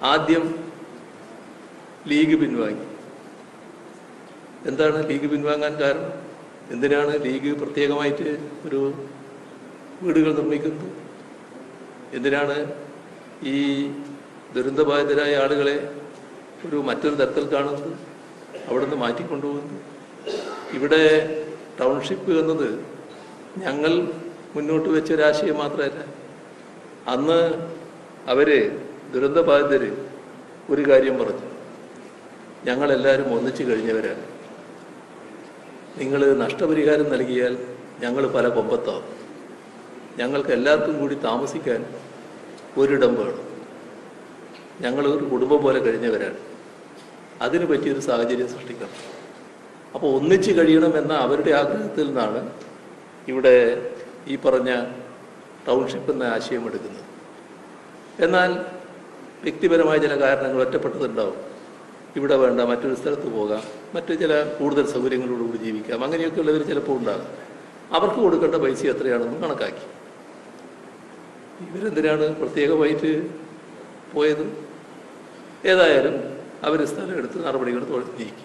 ആദ്യം ലീഗ് പിൻവാങ്ങി. എന്താണ് ലീഗ് പിൻവാങ്ങാൻ കാരണം? എന്തിനാണ് ലീഗ് പ്രത്യേകമായിട്ട് ഒരു വീടുകൾ നിർമ്മിക്കുന്നത്? എന്തിനാണ് ഈ ദുരന്തബാധിതരായ ആളുകളെ മറ്റൊരു തരത്തിൽ കാണുന്നത്, അവിടെ നിന്ന് മാറ്റിക്കൊണ്ടുപോകുന്നത്? ഇവിടെ ടൗൺഷിപ്പ് എന്നത് ഞങ്ങൾ മുന്നോട്ട് വെച്ചൊരാശയം മാത്രമല്ല. അന്ന് ദുരന്തബാധിതർ ഒരു കാര്യം പറഞ്ഞു, ഞങ്ങളെല്ലാവരും ഒന്നിച്ചു കഴിഞ്ഞവരാണ്, നിങ്ങൾ നഷ്ടപരിഹാരം നൽകിയാൽ ഞങ്ങൾ പല കൊമ്പത്താവും, ഞങ്ങൾക്ക് എല്ലാവർക്കും കൂടി താമസിക്കാൻ ഒരിടം വേണം, ഞങ്ങൾ ഒരു കുടുംബം പോലെ കഴിഞ്ഞവരാണ്, അതിന് പറ്റിയൊരു സാഹചര്യം സൃഷ്ടിക്കണം. അപ്പോൾ ഒന്നിച്ച് കഴിയണമെന്ന അവരുടെ ആഗ്രഹത്തിൽ നിന്നാണ് ഇവിടെ ഈ പറഞ്ഞ ടൗൺഷിപ്പ് എന്ന ആശയം എടുക്കുന്നത്. എന്നാൽ വ്യക്തിപരമായ ചില കാരണങ്ങൾ ഒറ്റപ്പെട്ടതുണ്ടാവും. ഇവിടെ വേണ്ട, മറ്റൊരു സ്ഥലത്ത് പോകാം, മറ്റു ചില കൂടുതൽ സൗകര്യങ്ങളോടുകൂടി ജീവിക്കാം, അങ്ങനെയൊക്കെ ഉള്ളവർ ചിലപ്പോൾ ഉണ്ടാകും. അവർക്ക് കൊടുക്കേണ്ട പൈസ എത്രയാണെന്ന് കണക്കാക്കി. ഇവരെന്തിനാണ് പ്രത്യേകമായിട്ട് പോയത്? ഏതായാലും അവർ സ്ഥലം എടുത്ത് നടപടികൾ നീക്കി.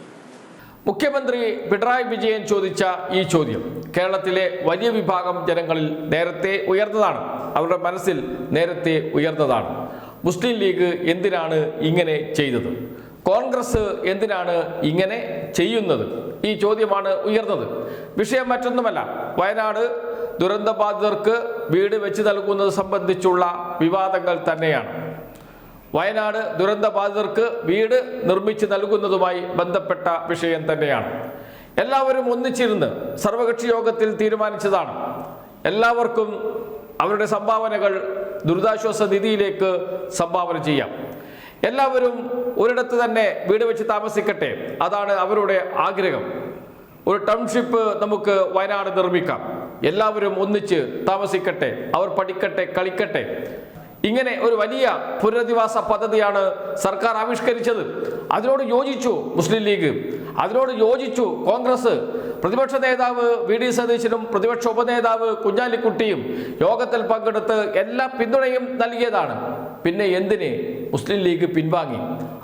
മുഖ്യമന്ത്രി പിണറായി വിജയൻ ചോദിച്ച ഈ ചോദ്യം കേരളത്തിലെ വലിയ വിഭാഗം ജനങ്ങളിൽ നേരത്തെ ഉയർന്നതാണ്, അവരുടെ മനസ്സിൽ നേരത്തെ ഉയർന്നതാണ്. മുസ്ലിം ലീഗ് എന്തിനാണ് ഇങ്ങനെ ചെയ്തത്? കോൺഗ്രസ് എന്തിനാണ് ഇങ്ങനെ ചെയ്യുന്നത്? ഈ ചോദ്യമാണ് ഉയർന്നത്. വിഷയം മറ്റൊന്നുമല്ല, വയനാട് ദുരന്തബാധിതർക്ക് വീട് വെച്ച് നൽകുന്നത് സംബന്ധിച്ചുള്ള വിവാദങ്ങൾ തന്നെയാണ്. വയനാട് ദുരന്തബാധിതർക്ക് വീട് നിർമ്മിച്ച് നൽകുന്നതുമായി ബന്ധപ്പെട്ട വിഷയം തന്നെയാണ്. എല്ലാവരും ഒന്നിച്ചിരുന്ന് സർവകക്ഷി യോഗത്തിൽ തീരുമാനിച്ചതാണ്. എല്ലാവർക്കും അവരുടെ സംഭാവനകൾ ദുരിതാശ്വാസ നിധിയിലേക്ക് സംഭാവന ചെയ്യാം. എല്ലാവരും ഒരിടത്ത് തന്നെ വീട് വെച്ച് താമസിക്കട്ടെ, അതാണ് അവരുടെ ആഗ്രഹം. ഒരു ടൗൺഷിപ്പ് നമുക്ക് വയനാട് നിർമ്മിക്കാം, എല്ലാവരും ഒന്നിച്ച് താമസിക്കട്ടെ, അവർ പഠിക്കട്ടെ, കളിക്കട്ടെ. ഇങ്ങനെ ഒരു വലിയ പുനരധിവാസ പദ്ധതിയാണ് സർക്കാർ ആവിഷ്കരിച്ചത്. അതിനോട് യോജിച്ചു മുസ്ലിം ലീഗ്, അതിനോട് യോജിച്ചു കോൺഗ്രസ്. പ്രതിപക്ഷ നേതാവ് വി ഡി സതീശനും പ്രതിപക്ഷ ഉപനേതാവ് കുഞ്ഞാലിക്കുട്ടിയും യോഗത്തിൽ പങ്കെടുത്ത് എല്ലാ പിന്തുണയും നൽകിയതാണ്. പിന്നെ എന്തിന് മുസ്ലിം ലീഗ് പിൻവാങ്ങി?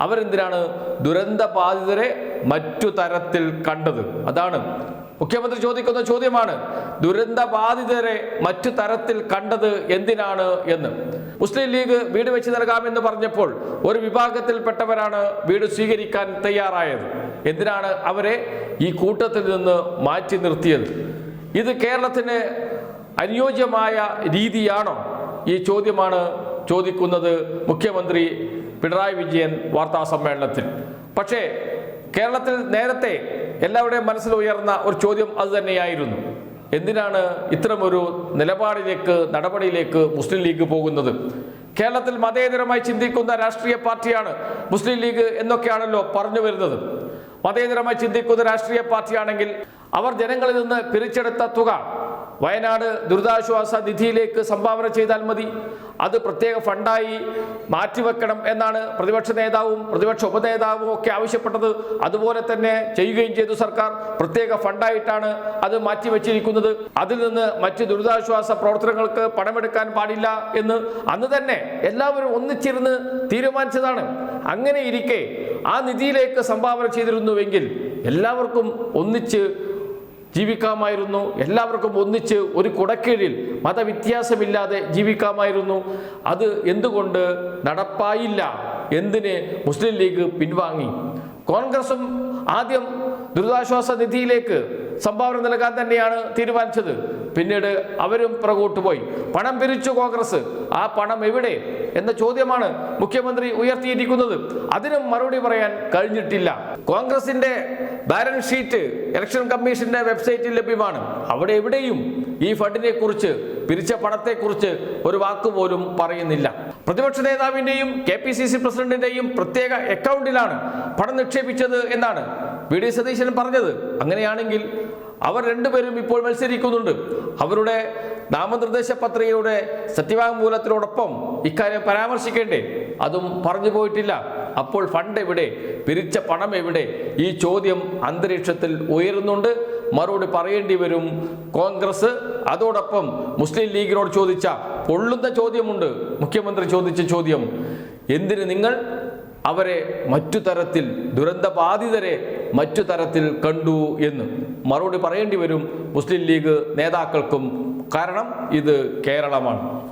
അവരെന്തിനാണ് ദുരന്ത ബാധിതരെ മറ്റു തരത്തിൽ കണ്ടത്? അതാണ് മുഖ്യമന്ത്രി ചോദിക്കുന്ന ചോദ്യമാണ്. ദുരന്ത ബാധിതരെ മറ്റു തരത്തിൽ കണ്ടത് എന്തിനാണ് എന്ന്. മുസ്ലിം ലീഗ് വീട് വെച്ച് നൽകാമെന്ന് പറഞ്ഞപ്പോൾ ഒരു വിഭാഗത്തിൽപ്പെട്ടവരാണ് വീട് സ്വീകരിക്കാൻ തയ്യാറായത്. എന്തിനാണ് അവരെ ഈ കൂട്ടത്തിൽ നിന്ന് മാറ്റി നിർത്തിയത്? ഇത് കേരളത്തിന് അനുയോജ്യമായ രീതിയാണോ? ഈ ചോദ്യമാണ് ചോദിക്കുന്നത് മുഖ്യമന്ത്രി പിണറായി വിജയൻ വാർത്താ സമ്മേളനത്തിൽ. പക്ഷേ കേരളത്തിൽ നേരത്തെ എല്ലാവരുടെയും മനസ്സിൽ ഉയർന്ന ഒരു ചോദ്യം അത് തന്നെയായിരുന്നു. എന്തിനാണ് ഇത്തരമൊരു നിലപാടിലേക്ക്, നടപടിയിലേക്ക് മുസ്ലിം ലീഗ് പോകുന്നത്? കേരളത്തിൽ മതേതരമായി ചിന്തിക്കുന്ന രാഷ്ട്രീയ പാർട്ടിയാണ് മുസ്ലിം ലീഗ് എന്നൊക്കെയാണല്ലോ പറഞ്ഞു വരുന്നത്. മതേതരമായി ചിന്തിക്കുന്ന രാഷ്ട്രീയ പാർട്ടിയാണെങ്കിൽ അവർ ജനങ്ങളിൽ നിന്ന് പിരിച്ചെടുത്ത തുക വയനാട് ദുരിതാശ്വാസ നിധിയിലേക്ക് സംഭാവന ചെയ്താൽ മതി. അത് പ്രത്യേക ഫണ്ടായി മാറ്റിവെക്കണം എന്നാണ് പ്രതിപക്ഷ നേതാവും പ്രതിപക്ഷ ഉപനേതാവും ഒക്കെ ആവശ്യപ്പെട്ടത്. അതുപോലെ തന്നെ ചെയ്യുകയും ചെയ്തു സർക്കാർ. പ്രത്യേക ഫണ്ടായിട്ടാണ് അത് മാറ്റിവെച്ചിരിക്കുന്നത്. അതിൽ നിന്ന് മറ്റ് ദുരിതാശ്വാസ പ്രവർത്തനങ്ങൾക്ക് പണമെടുക്കാൻ പാടില്ല എന്ന് അന്ന് തന്നെ എല്ലാവരും ഒന്നിച്ചിരുന്ന് തീരുമാനിച്ചതാണ്. അങ്ങനെ ഇരിക്കെ ആ നിധിയിലേക്ക് സംഭാവന ചെയ്തിരുന്നുവെങ്കിൽ എല്ലാവർക്കും ഒന്നിച്ച് ജീവിക്കാമായിരുന്നു. എല്ലാവർക്കും ഒന്നിച്ച് ഒരു കുടക്കീഴിൽ മതവ്യത്യാസമില്ലാതെ ജീവിക്കാമായിരുന്നു. അത് എന്തുകൊണ്ട് നടപ്പായില്ല? എന്തിന് മുസ്ലിം ലീഗ് പിൻവാങ്ങി? കോൺഗ്രസും ആദ്യം ദുരിതാശ്വാസ നിധിയിലേക്ക് സംഭാവന നൽകാൻ തന്നെയാണ് തീരുമാനിച്ചത്. പിന്നീട് അവരും പുറകോട്ട് പോയി. പണം പിരിച്ചു കോൺഗ്രസ്. ആ പണം എവിടെ എന്ന ചോദ്യമാണ് മുഖ്യമന്ത്രി ഉയർത്തിയിരിക്കുന്നത്. അതിനും മറുപടി പറയാൻ കഴിഞ്ഞിട്ടില്ല. കോൺഗ്രസിന്റെ ബാലൻസ് ഷീറ്റ് ഇലക്ഷൻ കമ്മീഷന്റെ വെബ്സൈറ്റിൽ ലഭ്യമാണ്. അവിടെ എവിടെയും ഈ ഫണ്ടിനെ കുറിച്ച്, പിരിച്ച പണത്തെക്കുറിച്ച് ഒരു വാക്കുപോലും പറയുന്നില്ല. പ്രതിപക്ഷ നേതാവിന്റെയും KPCC പ്രസിഡന്റിന്റെയും പ്രത്യേക അക്കൗണ്ടിലാണ് പണം നിക്ഷേപിച്ചത് എന്നാണ് വി ഡി സതീശൻ പറഞ്ഞത്. അങ്ങനെയാണെങ്കിൽ അവർ രണ്ടുപേരും ഇപ്പോൾ മത്സരിക്കുന്നുണ്ട്. അവരുടെ നാമനിർദ്ദേശ പത്രികയുടെ സത്യവാങ്മൂലത്തിനോടൊപ്പം ഇക്കാര്യം പരാമർശിക്കേണ്ടേ? അതും പറഞ്ഞു പോയിട്ടില്ല. അപ്പോൾ ഫണ്ട് എവിടെ? പിരിച്ച പണം എവിടെ? ഈ ചോദ്യം അന്തരീക്ഷത്തിൽ ഉയരുന്നുണ്ട്. മറുപടി പറയേണ്ടി വരും കോൺഗ്രസ്. അതോടൊപ്പം മുസ്ലിം ലീഗിനോട് ചോദിച്ച പൊള്ളുന്ന ചോദ്യമുണ്ട്. മുഖ്യമന്ത്രി ചോദിച്ച ചോദ്യം, എന്തിന് നിങ്ങൾ അവരെ മറ്റു തരത്തിൽ, ദുരന്തബാധിതരെ മറ്റു തരത്തിൽ കണ്ടു എന്ന് മറുപടി പറയേണ്ടി വരും മുസ്ലിം ലീഗ് നേതാക്കൾക്കും. കാരണം ഇത് കേരളമാണ്.